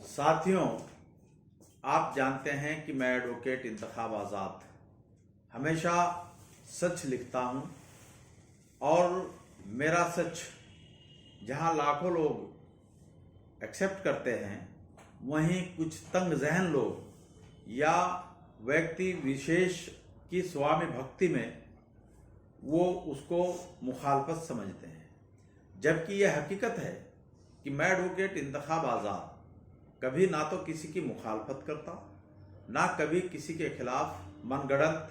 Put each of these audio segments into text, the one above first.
साथियों, आप जानते हैं कि मैं एडवोकेट इंतखाब आज़ाद हमेशा सच लिखता हूं और मेरा सच जहां लाखों लोग एक्सेप्ट करते हैं, वहीं कुछ तंग जहन लोग या व्यक्ति विशेष की स्वामी भक्ति में वो उसको मुखालफत समझते हैं। जबकि यह हकीकत है कि मैं एडवोकेट इंतखाब आज़ाद कभी ना तो किसी की मुखालफत करता, ना कभी किसी के खिलाफ मनगढ़ंत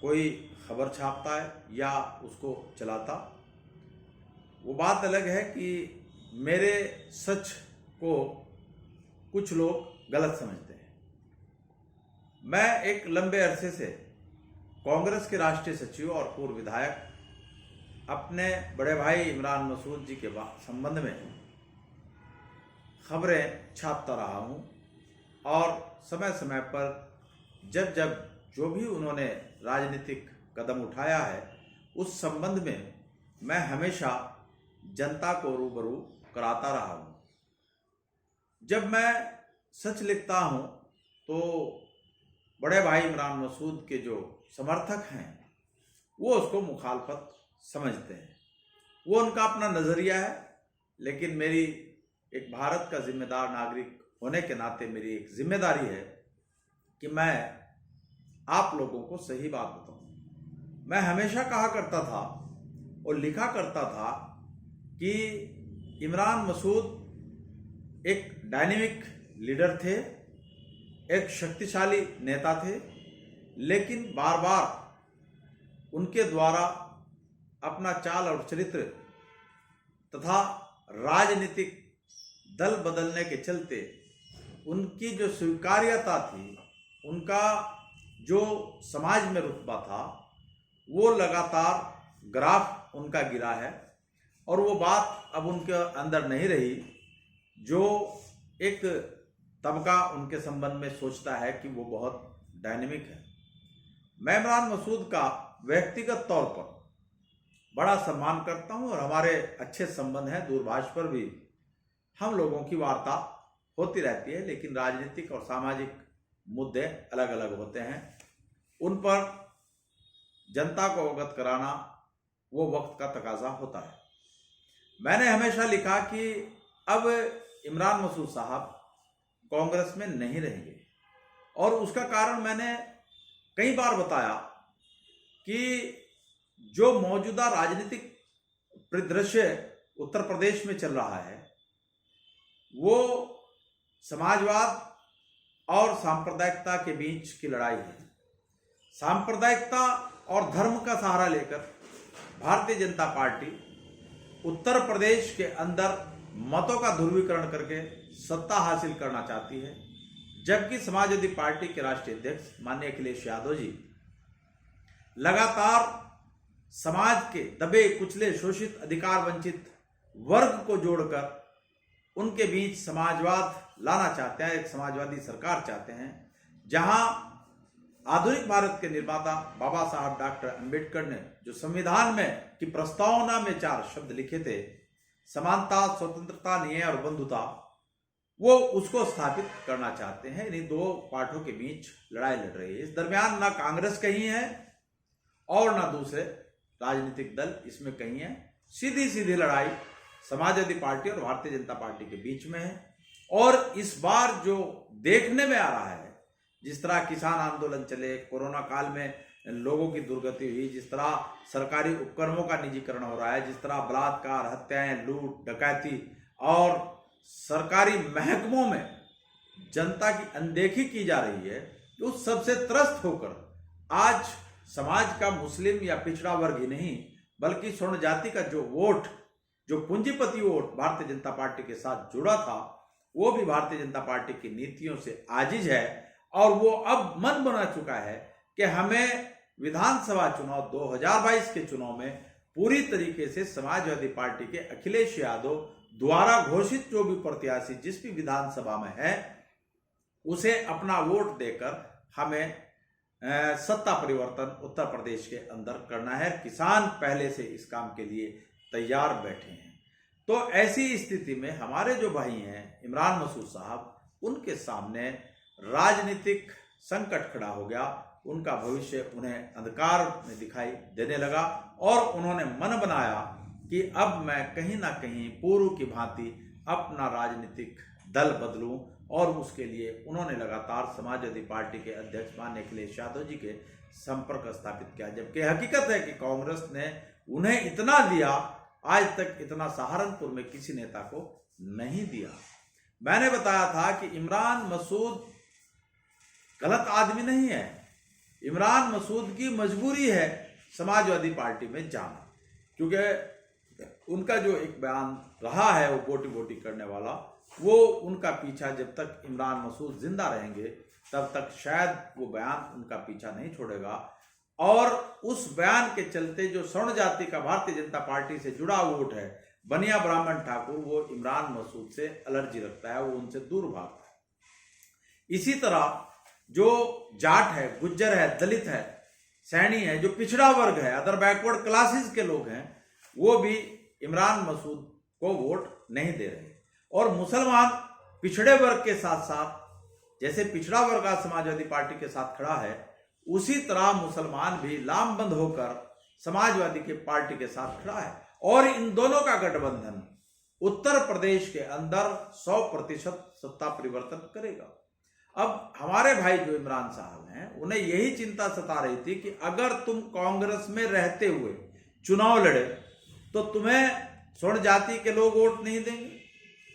कोई खबर छापता है या उसको चलाता। वो बात अलग है कि मेरे सच को कुछ लोग गलत समझते हैं। मैं एक लंबे अरसे से कांग्रेस के राष्ट्रीय सचिव और पूर्व विधायक अपने बड़े भाई इमरान मसूद जी के संबंध में खबरें छापता रहा हूं और समय समय पर जब जब जो भी उन्होंने राजनीतिक कदम उठाया है, उस संबंध में मैं हमेशा जनता को रूबरू कराता रहा हूं। जब मैं सच लिखता हूं तो बड़े भाई इमरान मसूद के जो समर्थक हैं वो उसको मुखालफत समझते हैं। वो उनका अपना नज़रिया है, लेकिन मेरी एक भारत का जिम्मेदार नागरिक होने के नाते मेरी एक जिम्मेदारी है कि मैं आप लोगों को सही बात बताऊं। मैं हमेशा कहा करता था और लिखा करता था कि इमरान मसूद एक डायनेमिक लीडर थे, एक शक्तिशाली नेता थे, लेकिन बार बार उनके द्वारा अपना चाल और चरित्र तथा राजनीतिक दल बदलने के चलते उनकी जो स्वीकार्यता थी, उनका जो समाज में रुतबा था, वो लगातार ग्राफ उनका गिरा है और वो बात अब उनके अंदर नहीं रही जो एक तबका उनके संबंध में सोचता है कि वो बहुत डायनेमिक है। मैं इमरान मसूद का व्यक्तिगत तौर पर बड़ा सम्मान करता हूं और हमारे अच्छे संबंध हैं। दूरभाष पर भी हम लोगों की वार्ता होती रहती है, लेकिन राजनीतिक और सामाजिक मुद्दे अलग अलग होते हैं। उन पर जनता को अवगत कराना वो वक्त का तकाजा होता है। मैंने हमेशा लिखा कि अब इमरान मसूद साहब कांग्रेस में नहीं रहेंगे और उसका कारण मैंने कई बार बताया कि जो मौजूदा राजनीतिक परिदृश्य उत्तर प्रदेश में चल रहा है, वो समाजवाद और सांप्रदायिकता के बीच की लड़ाई है। सांप्रदायिकता और धर्म का सहारा लेकर भारतीय जनता पार्टी उत्तर प्रदेश के अंदर मतों का ध्रुवीकरण करके सत्ता हासिल करना चाहती है, जबकि समाजवादी पार्टी के राष्ट्रीय अध्यक्ष माननीय अखिलेश यादव जी लगातार समाज के दबे कुचले शोषित अधिकार वंचित वर्ग को जोड़कर उनके बीच समाजवाद लाना चाहते हैं। एक समाजवादी सरकार चाहते हैं जहां आधुनिक भारत के निर्माता बाबा साहब डॉक्टर अंबेडकर ने जो संविधान में की प्रस्तावना में 4 शब्द लिखे थे, समानता, स्वतंत्रता, न्याय और बंधुता, वो उसको स्थापित करना चाहते हैं। इन्हीं 2 पार्टों के बीच लड़ाई लड़ रही है। इस दरमियान ना कांग्रेस कहीं है और ना दूसरे राजनीतिक दल इसमें कहीं है। सीधी सीधी लड़ाई समाजवादी पार्टी और भारतीय जनता पार्टी के बीच में है। और इस बार जो देखने में आ रहा है, जिस तरह किसान आंदोलन चले, कोरोना काल में लोगों की दुर्गति हुई, जिस तरह सरकारी उपक्रमों का निजीकरण हो रहा है, जिस तरह बलात्कार, हत्याएं, लूट, डकैती और सरकारी महकमों में जनता की अनदेखी की जा रही है, तो उस सबसे त्रस्त होकर आज समाज का मुस्लिम या पिछड़ा वर्ग ही नहीं, बल्कि स्वर्ण जाति का जो वोट, जो पूंजीपति वोट भारतीय जनता पार्टी के साथ जुड़ा था, वो भी भारतीय जनता पार्टी की नीतियों से आजिज है और वो अब मन बना चुका है कि हमें विधानसभा चुनाव 2022 के चुनाव में पूरी तरीके से समाजवादी पार्टी के अखिलेश यादव द्वारा घोषित जो भी प्रत्याशी जिस भी विधानसभा में है, उसे अपना वोट देकर हमें सत्ता परिवर्तन उत्तर प्रदेश के अंदर करना है। किसान पहले से इस काम के लिए तैयार बैठे हैं। तो ऐसी स्थिति में हमारे जो भाई हैं इमरान मसूद साहब, उनके सामने राजनीतिक संकट खड़ा हो गया। उनका भविष्य उन्हें अंधकार में दिखाई देने लगा और उन्होंने मन बनाया कि अब मैं कहीं ना कहीं पूर्व की भांति अपना राजनीतिक दल बदलूं, और उसके लिए उन्होंने लगातार समाजवादी पार्टी के अध्यक्ष माननीय अखिलेश यादव जी के संपर्क स्थापित किया। जबकि हकीकत है कि कांग्रेस ने उन्हें इतना दिया, आज तक इतना सहारनपुर में किसी नेता को नहीं दिया। मैंने बताया था कि इमरान मसूद गलत आदमी नहीं है। इमरान मसूद की मजबूरी है समाजवादी पार्टी में जाना, क्योंकि उनका जो एक बयान रहा है वो बोटी बोटी करने वाला, वो उनका पीछा जब तक इमरान मसूद जिंदा रहेंगे तब तक शायद वो बयान उनका पीछा नहीं छोड़ेगा। और उस बयान के चलते जो स्वर्ण जाति का भारतीय जनता पार्टी से जुड़ा वोट है, बनिया ब्राह्मण ठाकुर, वो इमरान मसूद से एलर्जी रखता है, वो उनसे दूर भागता है। इसी तरह जो जाट है, गुज्जर है, दलित है, सैनी है, जो पिछड़ा वर्ग है, अदर बैकवर्ड क्लासेस के लोग हैं, वो भी इमरान मसूद को वोट नहीं दे रहे। और मुसलमान पिछड़े वर्ग के साथ साथ, जैसे पिछड़ा वर्ग आज समाजवादी पार्टी के साथ खड़ा है, उसी तरह मुसलमान भी लामबंद होकर समाजवादी के पार्टी के साथ खड़ा है। और इन दोनों का गठबंधन उत्तर प्रदेश के अंदर 100% सत्ता परिवर्तन करेगा। अब हमारे भाई जो इमरान साहब हैं, उन्हें यही चिंता सता रही थी कि अगर तुम कांग्रेस में रहते हुए चुनाव लड़े तो तुम्हें स्वर्ण जाति के लोग वोट नहीं देंगे,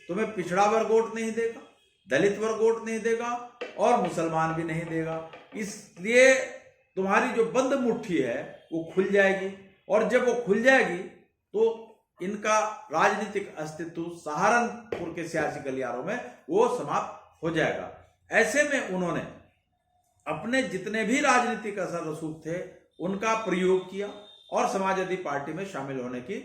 तुम्हें पिछड़ा वर्ग वोट नहीं देगा, दलित वर्ग वोट नहीं देगा और मुसलमान भी नहीं देगा। इसलिए तुम्हारी जो बंद मुट्ठी है वो खुल जाएगी, और जब वो खुल जाएगी तो इनका राजनीतिक अस्तित्व सहारनपुर के सियासी गलियारों में वो समाप्त हो जाएगा। ऐसे में उन्होंने अपने जितने भी राजनीतिक असर रसूख थे उनका प्रयोग किया और समाजवादी पार्टी में शामिल होने की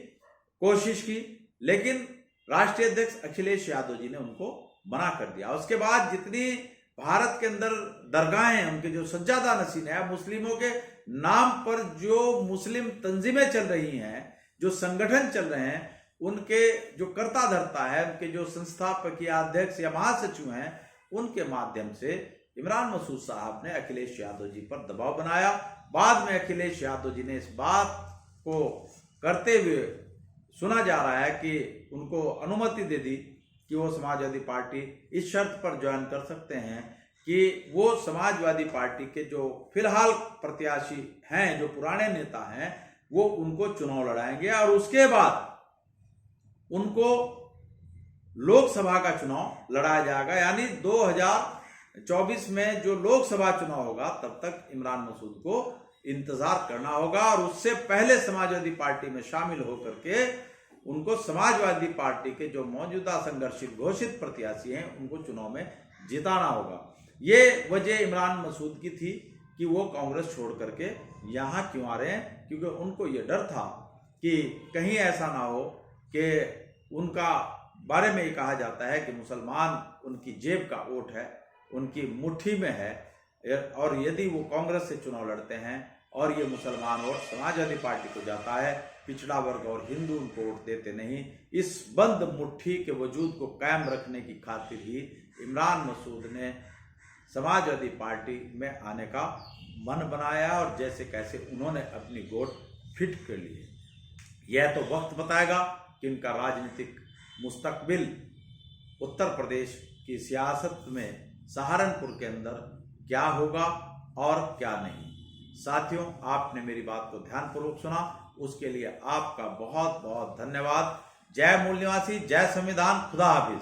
कोशिश की, लेकिन राष्ट्रीय अध्यक्ष अखिलेश यादव जी ने उनको मना कर दिया। उसके बाद जितनी भारत के अंदर दरगाहें हैं, उनके जो सज्जादा नशीन है, मुस्लिमों के नाम पर जो मुस्लिम तंजीमें चल रही हैं, जो संगठन चल रहे हैं, उनके जो कर्ता धर्ता है, उनके जो संस्थापक या अध्यक्ष या महासचिव हैं, उनके माध्यम से इमरान मसूद साहब ने अखिलेश यादव जी पर दबाव बनाया। बाद में अखिलेश यादव जी ने इस बात को करते हुए सुना जा रहा है कि उनको अनुमति दे दी कि वो समाजवादी पार्टी इस शर्त पर ज्वाइन कर सकते हैं कि वो समाजवादी पार्टी के जो फिलहाल प्रत्याशी हैं, जो पुराने नेता हैं, वो उनको चुनाव लड़ाएंगे और उसके बाद उनको लोकसभा का चुनाव लड़ाया जाएगा। यानी 2024 में जो लोकसभा चुनाव होगा तब तक इमरान मसूद को इंतजार करना होगा, और उससे पहले समाजवादी पार्टी में शामिल होकर के उनको समाजवादी पार्टी के जो मौजूदा संघर्षित घोषित प्रत्याशी हैं उनको चुनाव में जिताना होगा। ये वजह इमरान मसूद की थी कि वो कांग्रेस छोड़ करके यहाँ क्यों आ रहे हैं, क्योंकि उनको ये डर था कि कहीं ऐसा ना हो कि उनका बारे में ये कहा जाता है कि मुसलमान उनकी जेब का वोट है, उनकी मुट्ठी में है, और यदि वो कांग्रेस से चुनाव लड़ते हैं और ये मुसलमान वोट समाजवादी पार्टी को जाता है, पिछड़ा वर्ग और हिंदू उनको वोट देते नहीं। इस बंद मुट्ठी के वजूद को कायम रखने की खातिर ही इमरान मसूद ने समाजवादी पार्टी में आने का मन बनाया और जैसे कैसे उन्होंने अपनी वोट फिट कर लिए। यह तो वक्त बताएगा कि इनका राजनीतिक मुस्तकबिल उत्तर प्रदेश की सियासत में सहारनपुर के अंदर क्या होगा और क्या नहीं। साथियों, आपने मेरी बात को ध्यानपूर्वक सुना, उसके लिए आपका बहुत बहुत धन्यवाद। जय मूल निवासी, जय संविधान, खुदा हाफिज।